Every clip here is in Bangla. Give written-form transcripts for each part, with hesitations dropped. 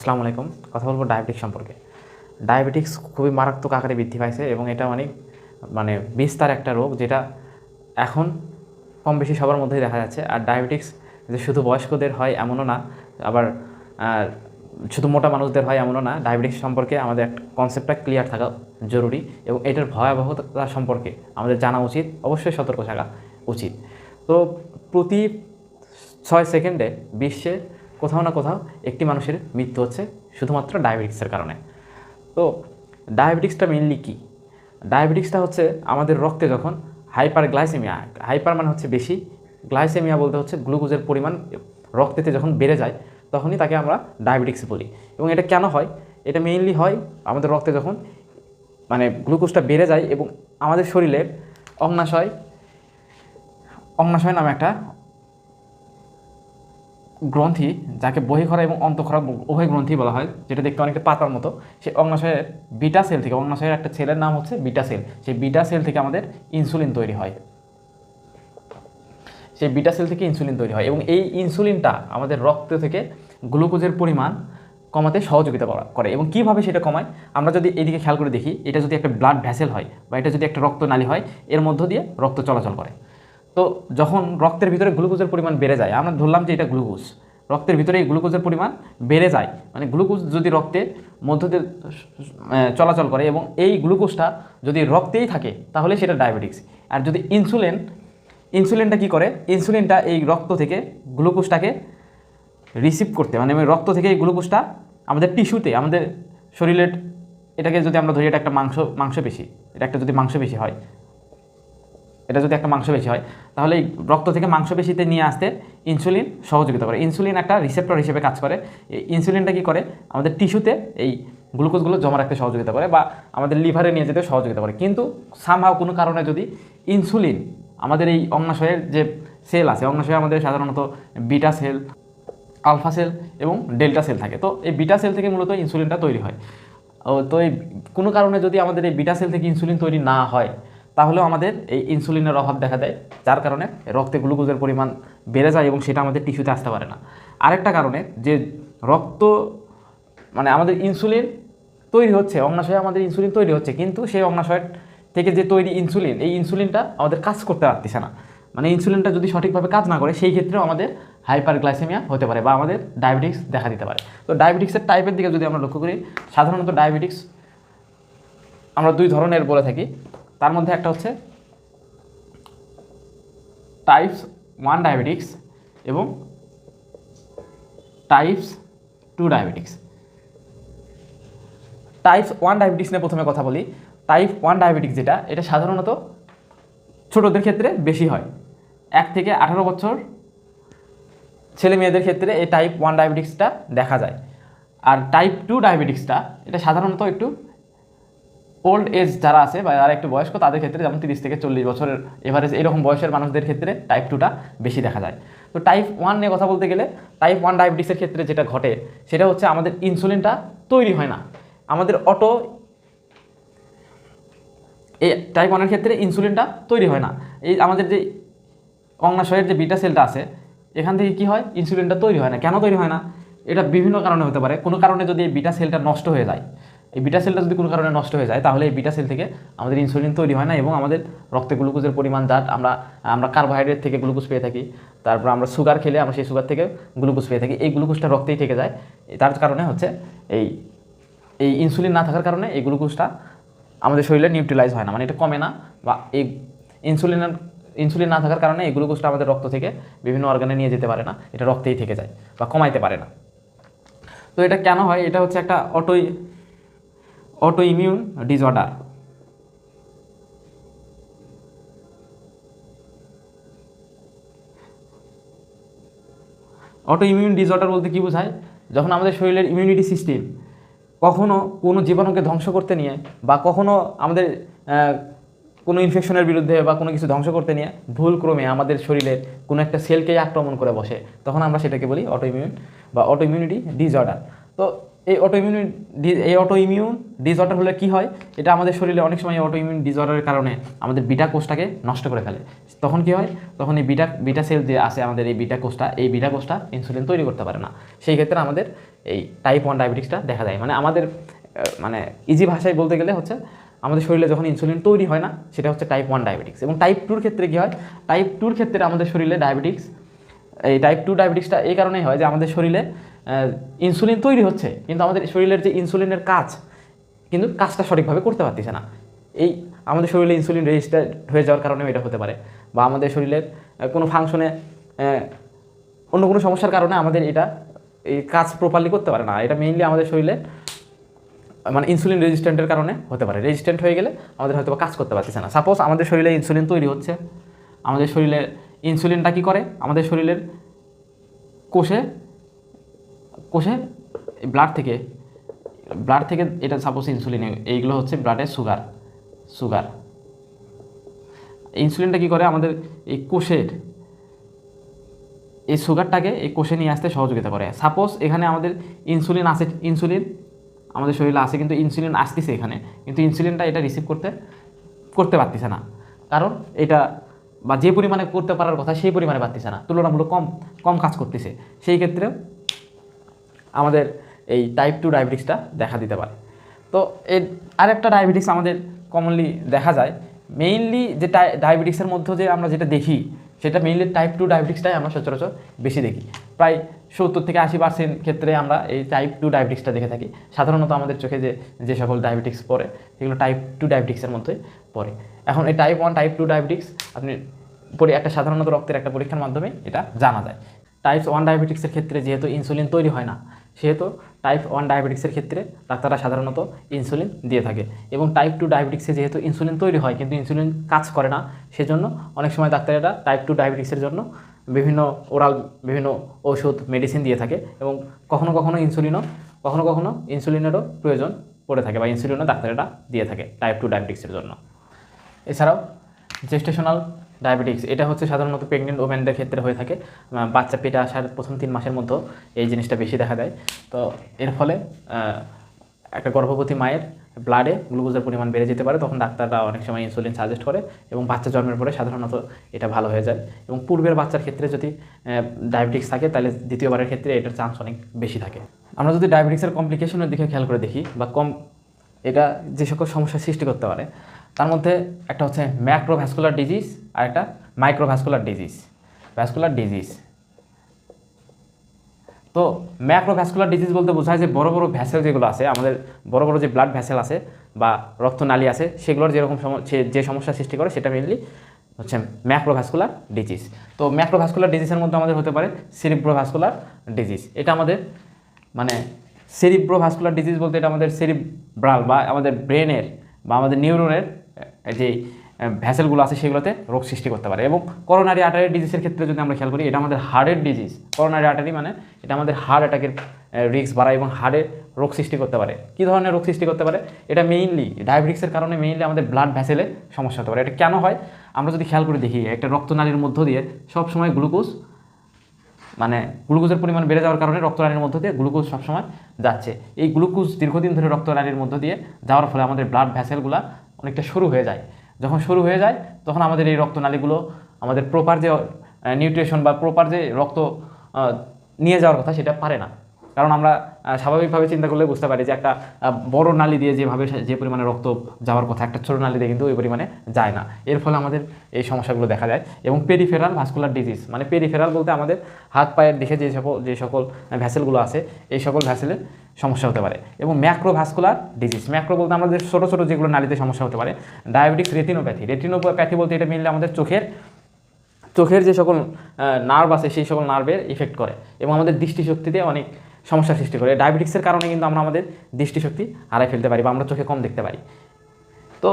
আসসালামু আলাইকুম। কথা বলবো ডায়াবেটিক্স সম্পর্কে। ডায়াবেটিক্স খুবই মারাত্মক আকারে বৃদ্ধি পাইছে এবং এটা অনেক বিস্তার একটা রোগ, যেটা এখন কম বেশি সবার মধ্যেই দেখা যাচ্ছে। আর ডায়াবেটিক্স যে শুধু বয়স্কদের হয় এমনও না, আবার আহ, শুধু মোটা মানুষদের হয় এমনও না। ডায়াবেটিক্স সম্পর্কে আমাদের একটা কনসেপ্টটা ক্লিয়ার থাকা জরুরি এবং এটার ভয়াবহতা সম্পর্কে আমাদের জানা উচিত, অবশ্যই সতর্ক থাকা উচিত। তো প্রতি 6 সেকেন্ডে বিশ্বে কোথাও না কোথাও একটি মানুষের মৃত্যু হচ্ছে শুধুমাত্র ডায়াবেটিক্সের কারণে। তো ডায়াবেটিক্সটা মেইনলি কী? ডায়াবেটিক্সটা হচ্ছে আমাদের রক্তে যখন হাইপারগ্লাইসেমিয়া, হাইপার মানে হচ্ছে বেশি, গ্লাইসেমিয়া বলতে হচ্ছে গ্লুকোজের পরিমাণ রক্তেতে যখন বেড়ে যায় তখনই তাকে আমরা ডায়াবেটিক্স বলি। এবং এটা কেন হয়? এটা মেইনলি হয় আমাদের রক্তে যখন গ্লুকোজটা বেড়ে যায় এবং আমাদের শরীরের অগ্নাশয় অগ্নাশয় নামে একটা গ্রন্থি, যাকে বহিঃক্ষরা এবং অন্তঃক্ষরা উভয় গ্রন্থি বলা হয়, যেটা দেখতে অনেকটা পাতার মতো, সেই অগ্নাশয়ের বিটা সেল থেকে, অগ্নাশয়ের একটা সেলের নাম হচ্ছে বিটা সেল, সেই বিটা সেল থেকে আমাদের ইনসুলিন তৈরি হয়। সেই বিটা সেল থেকে ইনসুলিন তৈরি হয় এবং এই ইনসুলিনটা আমাদের রক্ত থেকে গ্লুকোজের পরিমাণ কমাতে সহযোগিতা করে। এবং কীভাবে সেটা কমায় আমরা যদি এদিকে খেয়াল করে দেখি, এটা যদি একটা ব্লাড ভ্যাসেল হয় বা এটা যদি একটা রক্তনালী হয়, এর মধ্য দিয়ে রক্ত চলাচল করে। তো যখন রক্তের ভিতরে গ্লুকোজের পরিমাণ বেড়ে যায়, আমরা ধরলাম যে এটা গ্লুকোজ, রক্তের ভিতরে এই গ্লুকোজের পরিমাণ বেড়ে যায়, গ্লুকোজ যদি রক্তের মধ্য দিয়ে চলাচল করে এবং এই গ্লুকোজটা যদি রক্তেই থাকে তাহলে সেটা ডায়াবেটিক্স। আর যদি ইনসুলিনটা কী করে? ইনসুলিনটা এই রক্ত থেকে গ্লুকোজটাকে রিসিভ করতে, রক্ত থেকে এই গ্লুকোজটা আমাদের টিস্যুতে, আমাদের শরীরের, এটাকে যদি আমরা ধরি এটা একটা মাংসপেশি, এটা একটা যদি মাংসপেশি হয়, এটা যদি একটা মাংসপেশি হয় তাহলে এই রক্ত থেকে মাংসপেশিতে নিয়ে আসতে ইনসুলিন সহযোগিতা করে। ইনসুলিন একটা রিসেপ্টর হিসেবে কাজ করে। এই ইনসুলিনটা কী করে? আমাদের টিস্যুতে এই গ্লুকোজগুলো জমা রাখতে সহযোগিতা করে বা আমাদের লিভারে নিয়ে যেতে সহযোগিতা করে। কিন্তু সামহাও কোনো কারণে যদি ইনসুলিন আমাদের এই অগ্নাশয়ের যে সেল আছে, অগ্নাশয়ে আমাদের সাধারণত বিটা সেল, আলফা সেল এবং ডেল্টা সেল থাকে। তো এই বিটা সেল থেকে মূলত ইনসুলিনটা তৈরি হয়। তো এই কোনো কারণে যদি আমাদের এই বিটা সেল থেকে ইনসুলিন তৈরি না হয় তাহলেও আমাদের এই ইনসুলিনের অভাব দেখা দেয়, যার কারণে রক্তে গ্লুকোজের পরিমাণ বেড়ে যায় এবং সেটা আমাদের টিস্যুতে আসতে পারে না। আরেকটা কারণে যে রক্ত আমাদের ইনসুলিন তৈরি হচ্ছে, অগ্নাশয়ে আমাদের ইনসুলিন তৈরি হচ্ছে, কিন্তু সেই অগ্নাশয় থেকে যে তৈরি ইনসুলিন, এই ইনসুলিনটা আমাদের কাজ করতে পারতেছে না। ইনসুলিনটা যদি সঠিকভাবে কাজ না করে সেই ক্ষেত্রেও আমাদের হাইপারগ্লাইসেমিয়া হতে পারে বা আমাদের ডায়াবেটিক্স দেখা দিতে পারে। তো ডায়াবেটিক্সের টাইপের দিকে যদি আমরা লক্ষ্য করি, সাধারণত ডায়াবেটিক্স আমরা দুই ধরনের বলে থাকি। তার মধ্যে একটা হচ্ছে টাইপস 1 ডায়াবেটিক্স এবং টাইপস 2 ডায়াবেটিক্স। টাইপস 1 ডায়াবেটিক্স নিয়ে প্রথমে কথা বলি। টাইপ 1 ডায়াবেটিক্স যেটা, এটা সাধারণত ছোটদের ক্ষেত্রে বেশি হয়। 1 থেকে 18 বছর ছেলে মেয়েদের ক্ষেত্রে এই টাইপ 1 ডায়াবেটিক্সটা দেখা যায়। আর টাইপ 2 ডায়াবেটিক্সটা, এটা সাধারণত একটু ওল্ড এজ যারা আছে বা যারা একটু বয়স্ক তাদের ক্ষেত্রে, যেমন 30 থেকে 40 বছরের এভারেজ এরকম বয়সের মানুষদের ক্ষেত্রে টাইপ 2টা বেশি দেখা যায়। তো টাইপ 1 নিয়ে কথা বলতে গেলে, টাইপ 1 ডায়াবেটিক্সের ক্ষেত্রে যেটা ঘটে সেটা হচ্ছে আমাদের ইনসুলিনটা তৈরি হয় না, আমাদের এই টাইপ 1 এর ক্ষেত্রে ইনসুলিনটা তৈরি হয় না। এই আমাদের যে অগ্নাশয়ের যে বিটা সেলটা আছে, এখান থেকে কি হয়? ইনসুলিনটা তৈরি হয় না। কেন তৈরি হয় না? এটা বিভিন্ন কারণে হতে পারে। কোনো কারণে যদি এই বিটা সেলটা নষ্ট হয়ে যায়, এই বিটা সেলটা যদি কোনো কারণে নষ্ট হয়ে যায় তাহলে এই বিটা সেল থেকে আমাদের ইনসুলিন তৈরি হয় না এবং আমাদের রক্তে গ্লুকোজের পরিমাণ, যা আমরা কার্বোহাইড্রেট থেকে গ্লুকোজ পেয়ে থাকি, তারপর আমরা সুগার খেলে আমরা সেই সুগার থেকে গ্লুকোজ পেয়ে থাকি, এই গ্লুকোজটা রক্তেই থেকে যায়। তার কারণে হচ্ছে এই ইনসুলিন না থাকার কারণে এই গ্লুকোজটা আমাদের শরীরে নিউট্রিলাইজ হয় না, এটা কমে না, বা এই ইনসুলিন না থাকার কারণে এই গ্লুকোজটা আমাদের রক্ত থেকে বিভিন্ন অর্গানে নিয়ে যেতে পারে না, এটা রক্তেই থেকে যায় বা কমাইতে পারে না। তো এটা কেন হয়? এটা হচ্ছে একটা auto immune disorder. Auto immune disorder বলতে কী বোঝায়? যখন আমাদের শরীরের ইমিউনিটি সিস্টেম কখনও কোনো জীবাণুকে ধ্বংস করতে নিয়ে বা কখনও আমাদের কোনো ইনফেকশনের বিরুদ্ধে বা কোনো কিছু ধ্বংস করতে নিয়ে ভুলক্রমে আমাদের শরীরের কোনো একটা সেলকেই আক্রমণ করে বসে, তখন আমরা সেটাকে বলি অটো ইমিউন বা অটো ইমিউনিটি ডিসঅর্ডার। তো এই অটোইমিউন ডিসঅর্ডার হলে কি হয়, এটা আমাদের শরীরে অনেক সময় অটোইমিউন ডিসঅর্ডারের কারণে আমাদের বিটা কোষটাকে নষ্ট করে ফেলে। তখন কি হয়, তখন এই বিটা সেল যে আছে আমাদের এই বিটা কোষটা ইনসুলিন তৈরি করতে পারে না। সেই ক্ষেত্রে আমাদের এই টাইপ 1 ডায়াবেটিক্সটা দেখা যায়। মানে আমাদের মানে ইজি ভাষায় বলতে গেলে হচ্ছে আমাদের শরীরে যখন ইনসুলিন তৈরি হয় না, সেটা হচ্ছে টাইপ 1 ডায়াবেটিক্স। এবং টাইপ 2 ক্ষেত্রে কী হয়, টাইপ 2 ক্ষেত্রে আমাদের শরীরে এই টাইপ 2 ডায়াবেটিক্সটা এই কারণেই হয় যে আমাদের শরীরে ইনসুলিন তৈরি হচ্ছে, কিন্তু আমাদের শরীরের যে ইনসুলিনের কিন্তু কাজটা সঠিকভাবে করতে পারতেছে না। এই আমাদের শরীরে ইনসুলিন রেজিস্টার হয়ে যাওয়ার কারণেও এটা হতে পারে, বা আমাদের শরীরের কোনো ফাংশনে অন্য কোনো সমস্যার কারণে আমাদের এই কাজ প্রপারলি করতে পারে না। এটা মেইনলি আমাদের শরীরে মানে ইনসুলিন রেজিস্ট্যান্টের কারণে হতে পারে। রেজিস্ট্যান্ট হয়ে গেলে আমাদের হয়তো কাজ করতে পারতেছে না। সাপোজ আমাদের শরীরে ইনসুলিন তৈরি হচ্ছে, আমাদের শরীরের ইনসুলিনটা কী করে, আমাদের শরীরের কোষে ব্লাড থেকে এটা সাপোজ ইনসুলিন, এইগুলো হচ্ছে ব্লাডের সুগার। ইনসুলিনটা কী করে, আমাদের এই কোষের এই সুগারটাকে এই কোষে নিয়ে আসতে সহযোগিতা করে। সাপোজ এখানে আমাদের ইনসুলিন আমাদের শরীরে আছে, কিন্তু ইনসুলিন আসতেছে এখানে, কিন্তু ইনসুলিনটা এটা রিসিভ করতে পারতেছে না, কারণ এটা বা যে পরিমাণে করতে পারার কথা সেই পরিমাণে পারতেছে না, তুলনামূলক কম কাজ করতেছে। সেই ক্ষেত্রে আমাদের এই টাইপ 2 ডায়াবেটিক্সটা দেখা দিতে পারে। তো এর আরেকটা ডায়াবেটিক্স আমাদের কমনলি দেখা যায়, মেইনলি যে ডায়াবেটিক্সের মধ্যে যে আমরা যেটা দেখি সেটা মেইনলি টাইপ 2 ডায়াবেটিক্সটাই আমরা সচরাচর বেশি দেখি। প্রায় 70 থেকে 80% ক্ষেত্রে আমরা এই টাইপ 2 ডায়াবেটিক্সটা দেখে থাকি। সাধারণত আমাদের চোখে যে সকল ডায়াবেটিক্স পড়ে সেগুলো টাইপ 2 ডায়াবেটিক্সের মধ্যে পড়ে। এখন এই টাইপ 1 টাইপ 2 ডায়াবেটিক্স আপনি একটা সাধারণত রক্তের একটা পরীক্ষার মাধ্যমে এটা জানা যায়। টাইপ 1 ডায়াবেটিক্সের ক্ষেত্রে যেহেতু ইনসুলিন তৈরি হয় না, সেহেতু টাইপ 1 ডায়াবেটিক্সের ক্ষেত্রে ডাক্তাররা সাধারণত ইনসুলিন দিয়ে থাকে। এবং টাইপ 2 ডায়াবেটিক্সে যেহেতু ইনসুলিন তৈরি হয় কিন্তু ইনসুলিন কাজ করে না, সেজন্য অনেক সময় ডাক্তারেরা টাইপ 2 ডায়াবেটিক্সের জন্য বিভিন্ন ওষুধ মেডিসিন দিয়ে থাকে। এবং কখনো কখনো ইনসুলিনেরও প্রয়োজন পড়ে থাকে, বা ইনসুলিনও ডাক্তারেরা দিয়ে থাকে টাইপ 2 ডায়াবেটিক্সের জন্য। এছাড়াও জেস্টেশনাল ডায়াবেটিক্স, এটা হচ্ছে সাধারণত প্রেগনেন্ট ওমেনদের ক্ষেত্রে হয়ে থাকে। বাচ্চা পেটে আসার প্রথম 3 মাসের মধ্যে এই জিনিসটা বেশি দেখা যায়। তো এর ফলে একটা গর্ভবতী মায়ের ব্লাডে গ্লুকোজের পরিমাণ বেড়ে যেতে পারে, তখন ডাক্তাররা অনেক সময় ইনসুলিন সাজেস্ট করে এবং বাচ্চা জন্মের পরে সাধারণত এটা ভালো হয়ে যায়। এবং পূর্বের বাচ্চার ক্ষেত্রে যদি ডায়াবেটিক্স থাকে তাহলে দ্বিতীয়বারের ক্ষেত্রে এটার চান্স অনেক বেশি থাকে। আমরা যদি ডায়াবেটিক্সের কমপ্লিকেশনের দিকে খেয়াল করে দেখি, বা এটা যে সকল সমস্যার সৃষ্টি করতে পারে, তার মধ্যে একটা হচ্ছে ম্যাক্রোভ্যাসকুলার ডিজিজ আর একটা মাইক্রোভ্যাসকুলার ডিজিজ। তো ম্যাক্রোভ্যাসকুলার ডিজিজ বলতে বোঝায় যে বড় বড় ভ্যাসেল যেগুলো আছে, আমাদের বড় বড় যে ব্লাড ভ্যাসেল আছে বা রক্তনালী আছে, সেগুলোর যে সমস্যা সৃষ্টি করে সেটা মেনলি হচ্ছে ম্যাক্রোভ্যাসকুলার ডিজিজ। তো ম্যাক্রোভ্যাসকুলার ডিজিজের মধ্যে আমাদের হতে পারে সেরিব্রোভ্যাসকুলার ডিজিজ। এটা আমাদের মানে সেরিব্রোভ্যাসকুলার ডিজিজ বলতে এটা আমাদের সেরিব্রাল বা আমাদের ব্রেনের বা আমাদের নিউরনের যে ভ্যাসেলগুলো আছে সেগুলোতে রোগ সৃষ্টি করতে পারে। এবং করোনারি আর্টারি ডিজিজের ক্ষেত্রে যদি আমরা খেয়াল করি, এটা আমাদের হার্টের ডিজিজ। করোনারি আর্টারি মানে এটা আমাদের হার্ট অ্যাটাকের রিস্ক বাড়ায় এবং হার্টের রোগ সৃষ্টি করতে পারে। কী ধরনের রোগ সৃষ্টি করতে পারে? এটা মেইনলি ডায়াবেটিক্সের কারণে মেইনলি আমাদের ব্লাড ভ্যাসেলে সমস্যা হতে পারে। এটা কেন হয় আমরা যদি খেয়াল করে দেখি, একটা রক্তনালীর মধ্য দিয়ে সবসময় গ্লুকোজের পরিমাণ বেড়ে যাওয়ার কারণে রক্তনালীর মধ্য দিয়ে গ্লুকোজ সবসময় যাচ্ছে। এই গ্লুকোজ দীর্ঘদিন ধরে রক্তনালীর মধ্য দিয়ে যাওয়ার ফলে আমাদের ব্লাড ভ্যাসেলগুলো অনেকটা সরু হয়ে যায়। যখন সরু হয়ে যায় তখন আমাদের এই রক্তনালীগুলো আমাদের প্রপার যে নিউট্রিশন বা প্রপার যে রক্ত নিয়ে যাওয়ার কথা সেটা পারে না। কারণ আমরা স্বাভাবিকভাবে চিন্তা করলে বুঝতে পারি যে একটা বড় নালী দিয়ে যে পরিমাণে রক্ত যাওয়ার কথা, একটা ছোটো নালী দিয়ে কিন্তু ওই পরিমাণে যায় না। এর ফলে আমাদের এই সমস্যাগুলো দেখা যায়। এবং পেরিফেরাল ভাস্কুলার ডিজিজ, মানে পেরিফেরাল বলতে আমাদের হাত পায়ের দিকে যে সকল ভ্যাসেলগুলো আছে এই সকল ভ্যাসেলের সমস্যা হতে পারে। এবং ম্যাক্রোভাস্কুলার ডিজিজ, ম্যাক্রো বলতে আমাদের ছোটো ছোটো যেগুলো নালীতে সমস্যা হতে পারে। ডায়াবেটিক্স রেটিনোপ্যাথি বলতে এটা মেনলি আমাদের চোখের যে সকল নার্ভ আছে সেই সকল নার্ভের ইফেক্ট করে এবং আমাদের দৃষ্টিশক্তিতে অনেক সমস্যার সৃষ্টি করে। ডায়াবেটিক্সের কারণে কিন্তু আমরা আমাদের দৃষ্টিশক্তি হারাই ফেলতে পারি বা আমরা চোখে কম দেখতে পারি। তো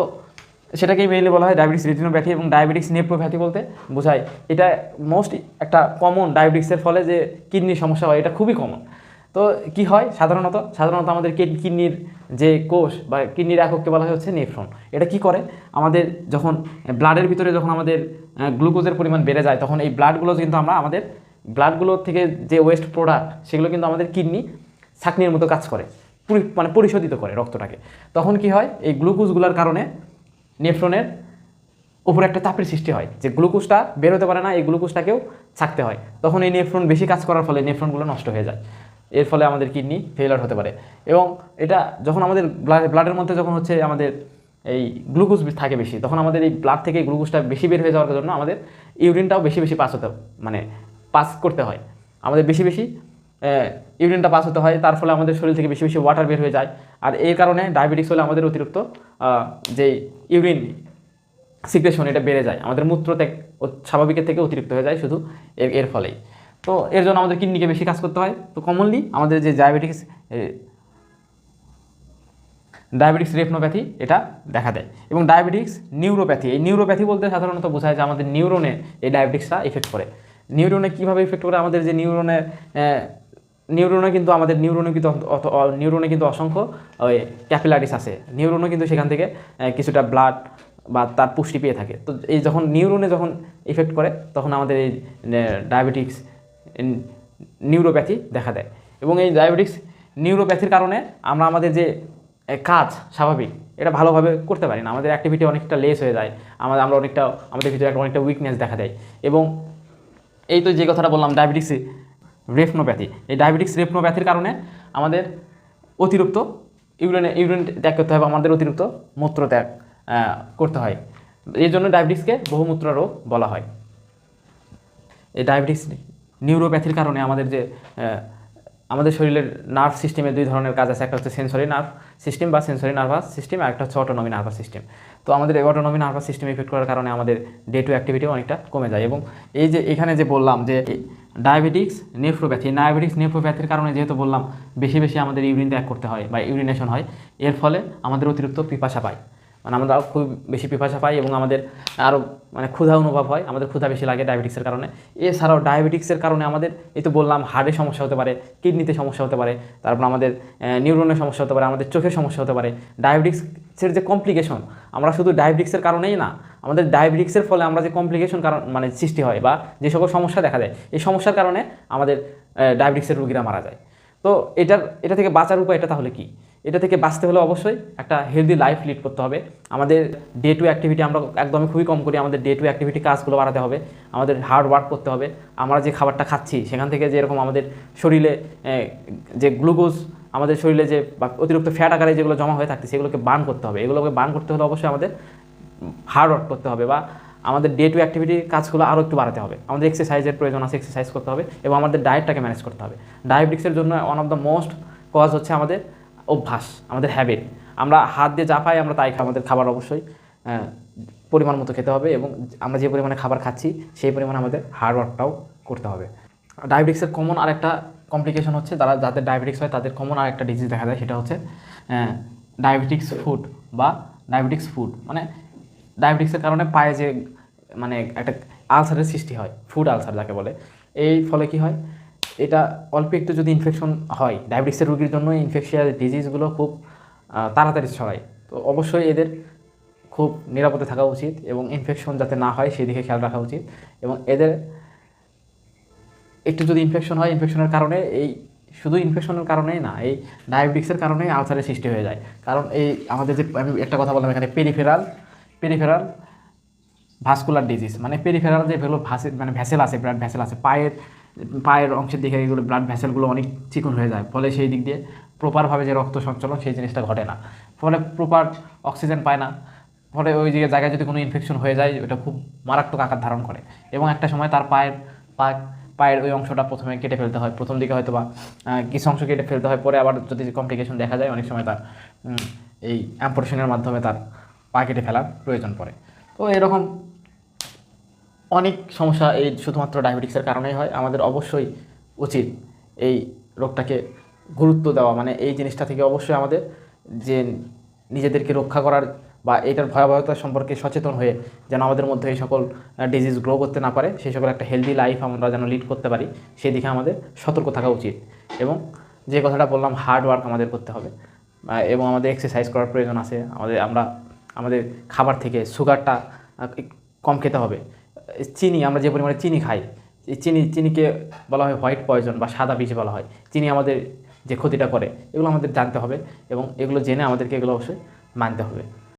সেটাকেই মেইনলি বলা হয় ডায়াবেটিক্স রেটিনোপ্যাথি। এবং ডায়াবেটিক্স নেফ্রোপ্যাথি বলতে বোঝায় এটা মোস্ট একটা কমন ডায়াবেটিক্সের ফলে যে কিডনির সমস্যা হয়, এটা খুবই কমন। তো কি হয় সাধারণত আমাদের কিডনির যে কোষ বা কিডনির একককে বলা হচ্ছে নেফ্রন। এটা কি করে, আমাদের যখন ব্লাডের ভিতরে যখন আমাদের গ্লুকোজের পরিমাণ বেড়ে যায় তখন এই ব্লাডগুলো কিন্তু ব্লাডগুলো থেকে যে ওয়েস্ট প্রোডাক্ট সেগুলো কিন্তু আমাদের কিডনি ছাঁকনির মতো কাজ করে। মানে পরিশোধিত করে রক্তটাকে। তখন কি হয়, এই গ্লুকোজগুলোর কারণে নেফ্রনের উপরে একটা চাপের সৃষ্টি হয়, যে গ্লুকোজটা বের হতে পারে না, এই গ্লুকোজটাকেও ছাকতে হয়। তখন এই নেফ্রন বেশি কাজ করার ফলে নেফ্রনগুলো নষ্ট হয়ে যায়, এর ফলে আমাদের কিডনি ফেলিয়ার হতে পারে। এবং এটা যখন আমাদের ব্লাডের মধ্যে যখন হচ্ছে আমাদের এই গ্লুকোজ থাকে বেশি, তখন আমাদের এই ব্লাড থেকে গ্লুকোজটা বেশি বের হয়ে যাওয়ার জন্য আমাদের ইউরিনটাও বেশি বেশি পাস করতে হয়, আমাদের বেশি বেশি ইউরিনটা পাস হতে হয়। তার ফলে আমাদের শরীর থেকে বেশি বেশি ওয়াটার বের হয়ে যায়। আর এই কারণে ডায়াবেটিস হলে আমাদের অতিরিক্ত যে ইউরিন সিক্রেশন এটা বেড়ে যায়, আমাদের মূত্রত্যাগ স্বাভাবিকের থেকে অতিরিক্ত হয়ে যায় শুধু এর ফলেই। তো এর জন্য আমাদের কিডনিকে বেশি কাজ করতে হয়। তো কমনলি আমাদের যে ডায়াবেটিক্স রেটিনোপ্যাথি এটা দেখা দেয়। এবং ডায়াবেটিক্স নিউরোপ্যাথি, এই নিউরোপ্যাথি বলতে সাধারণত বোঝায় যে আমাদের নিউরনে এই ডায়াবেটিক্সটা ইফেক্ট করে। নিউরনে কীভাবে ইফেক্ট করে, আমাদের যে নিউরনে কিন্তু অসংখ্য ওই ক্যাপিলারিস আছে, নিউরনে কিন্তু সেখান থেকে কিছুটা ব্লাড বা তার পুষ্টি পেয়ে থাকে। তো এই যখন নিউরনে যখন ইফেক্ট করে তখন আমাদের এই ডায়াবেটিক্স নিউরোপ্যাথি দেখা দেয়। এবং এই ডায়াবেটিক্স নিউরোপ্যাথির কারণে আমরা আমাদের যে কাজ স্বাভাবিক এটা ভালোভাবে করতে পারি না, আমাদের অ্যাক্টিভিটি অনেকটা লেস হয়ে যায়, আমরা আমাদের ভিতরে অনেকটা উইকনেস দেখা দেয়। এবং এই তো যে কথাটা বললাম ডায়াবেটিক্স রেটিনোপ্যাথি, এই ডায়াবেটিক্স রেটিনোপ্যাথির কারণে আমাদের অতিরিক্ত ইউরিন ত্যাগ করতে হয়, আমাদের অতিরিক্ত মূত্র ত্যাগ করতে হয়। এই জন্য ডায়াবেটিক্সকে বহুমূত্র রোগ বলা হয়। এই ডায়াবেটিক্স নিউরোপ্যাথির কারণে আমাদের শরীরের নার্ভ সিস্টেমে দুই ধরনের কাজ আছে, একটা হচ্ছে সেন্সরি নার্ভ সিস্টেম বা সেন্সরি নার্ভাস সিস্টেম, আর একটা হচ্ছে অটোনমি নার্ভাস সিস্টেম। তো আমাদের অটোনমি নার্ভাস সিস্টেম ইফেক্ট করার কারণে আমাদের ডে টু অ্যাক্টিভিটিও অনেকটা কমে যায়। এবং এই যে এখানে যে বললাম যে ডায়াবেটিক্স নেফ্রোপ্যাথির কারণে যেহেতু বললাম বেশি বেশি আমাদের ইউরিন ত্যাগ করতে হয় বা ইউরিনেশন হয়, এর ফলে আমাদের অতিরিক্ত পিপাসা পায়, মানে আমরা খুব বেশি পিপাসা পাই এবং আমাদের আরও ক্ষুধা অনুভব হয়, আমাদের ক্ষুধা বেশি লাগে ডায়াবেটিক্সের কারণে। এছাড়াও ডায়াবেটিক্সের কারণে আমাদের এই তো বললাম হার্টের সমস্যা হতে পারে, কিডনিতে সমস্যা হতে পারে, তারপর আমাদের নিউরনের সমস্যা হতে পারে, আমাদের চোখের সমস্যা হতে পারে। ডায়াবেটিক্সের যে কমপ্লিকেশন, আমরা শুধু ডায়াবেটিক্সের কারণেই না, আমাদের ডায়াবেটিক্সের ফলে আমরা যে কমপ্লিকেশন সৃষ্টি হয় বা যে সকল সমস্যা দেখা যায়, এই সমস্যার কারণে আমাদের ডায়াবেটিক্সের রোগীরা মারা যায়। তো এটা থেকে বাঁচার উপায় এটা তাহলে কি? এটা থেকে বাঁচতে হলে অবশ্যই একটা হেলদি লাইফ লিড করতে হবে। আমাদের ডে টু অ্যাক্টিভিটি আমরা একদমই খুবই কম করি, আমাদের ডে টু অ্যাক্টিভিটি কাজগুলো বাড়াতে হবে, আমাদের হার্ড ওয়ার্ক করতে হবে। আমরা যে খাবারটা খাচ্ছি সেখান থেকে যেরকম আমাদের শরীরে যে গ্লুকোজ আমাদের শরীরে যে অতিরিক্ত ফ্যাট আকারে যেগুলো জমা হয়ে থাকছে সেগুলোকে বার্ন করতে হবে। এগুলোকে বার্ন করতে হলে অবশ্যই আমাদের হার্ড ওয়ার্ক করতে হবে বা আমাদের ডে টু অ্যাক্টিভিটির কাজগুলো আরও একটু বাড়াতে হবে। আমাদের এক্সারসাইজের প্রয়োজন আছে, এক্সারসাইজ করতে হবে এবং আমাদের ডায়েটটাকে ম্যানেজ করতে হবে। ডায়াবেটিক্সের জন্য one of the most cause হচ্ছে আমাদের অভ্যাস, আমাদের হ্যাবিট। আমরা হাত দিয়ে যা পাই আমরা তাই খাই, আমাদের খাবার অবশ্যই পরিমাণ মতো খেতে হবে এবং আমরা যে পরিমাণে খাবার খাচ্ছি সেই পরিমাণে আমাদের হার্ড ওয়ার্কটাও করতে হবে। ডায়াবেটিক্সের কমন আরেকটা কমপ্লিকেশন হচ্ছে, যাদের ডায়াবেটিক্স হয় তাদের কমন আরেকটা ডিজিজ দেখা যায়, সেটা হচ্ছে ডায়াবেটিক্স ফুড বা ডায়াবেটিক্স ফুড। ডায়াবেটিক্সের কারণে পায়ে যে একটা আলসারের সৃষ্টি হয়, ফুড আলসার যাকে বলে। এই ফলে কি হয়, এটা অল্প একটু যদি ইনফেকশন হয়, ডায়াবেটিক্সের রোগীর জন্য ইনফেকশিয়াস ডিজিজগুলো খুব তাড়াতাড়ি ছড়ায়। তো অবশ্যই এদের খুব নিরাপদে থাকা উচিত এবং ইনফেকশন যাতে না হয় সেই দিকে খেয়াল রাখা উচিত। এবং এদের একটু যদি ইনফেকশন হয়, ইনফেকশনের কারণে শুধু ইনফেকশনের কারণেই না, এই ডায়াবেটিক্সের কারণেই আলসারের সৃষ্টি হয়ে যায়। কারণ আমাদের যে আমি একটা কথা বললাম এখানে, পেরিফেরাল ভাস্কুলার ডিজিজ, পেরিফেরাল যে ভ্যাসেল আছে, ব্লাড ভ্যাসেল আছে পায়ের অংশের দিকে, এগুলো ব্লাড ভ্যাসেলগুলো অনেক চিকন হয়ে যায়, ফলে সেই দিক দিয়ে প্রপারভাবে যে রক্ত সঞ্চালন সেই জিনিসটা ঘটে না, ফলে প্রপার অক্সিজেন পায় না, ফলে ওই জায়গায় যদি কোনো ইনফেকশন হয়ে যায় ওটা খুব মারাত্মক আকার ধারণ করে এবং একটা সময় তার পায়ের ওই অংশটা প্রথমে কেটে ফেলতে হয়, প্রথম দিকে হয়তো বা কিছু অংশ কেটে ফেলতে হয়, পরে আবার যদি কমপ্লিকেশন দেখা যায় অনেক সময় তার এই অ্যাম্পুটেশনের মাধ্যমে তার পা কেটে ফেলার প্রয়োজন পড়ে। তো এরকম অনেক সমস্যা এই শুধুমাত্র ডায়াবেটিক্সের কারণেই হয়। আমাদের অবশ্যই উচিত এই রোগটাকে গুরুত্ব দেওয়া, এই জিনিসটা থেকে অবশ্যই আমাদের যে নিজেদেরকে রক্ষা করার বা এটার ভয়াবহতা সম্পর্কে সচেতন হয়ে যেন আমাদের মধ্যে এই সকল ডিজিজ গ্রো করতে না পারে, সেই সকল একটা হেলদি লাইফ আমরা যেন লিড করতে পারি, সেদিকে আমাদের সতর্ক থাকা উচিত। এবং যে কথাটা বললাম, হার্ড ওয়ার্ক আমাদের করতে হবে এবং আমাদের এক্সারসাইজ করার প্রয়োজন আছে। আমাদের খাবার থেকে সুগারটা কম খেতে হবে। চিনি, আমরা যে পরিমাণে চিনি খাই, এই চিনিকে বলা হয় হোয়াইট পয়জন বা সাদা বিষ বলা হয়। চিনি আমাদের যে ক্ষতিটা করে, এগুলো আমাদের জানতে হবে এবং এগুলো জেনে আমাদেরকে এগুলো অবশ্যই মানতে হবে।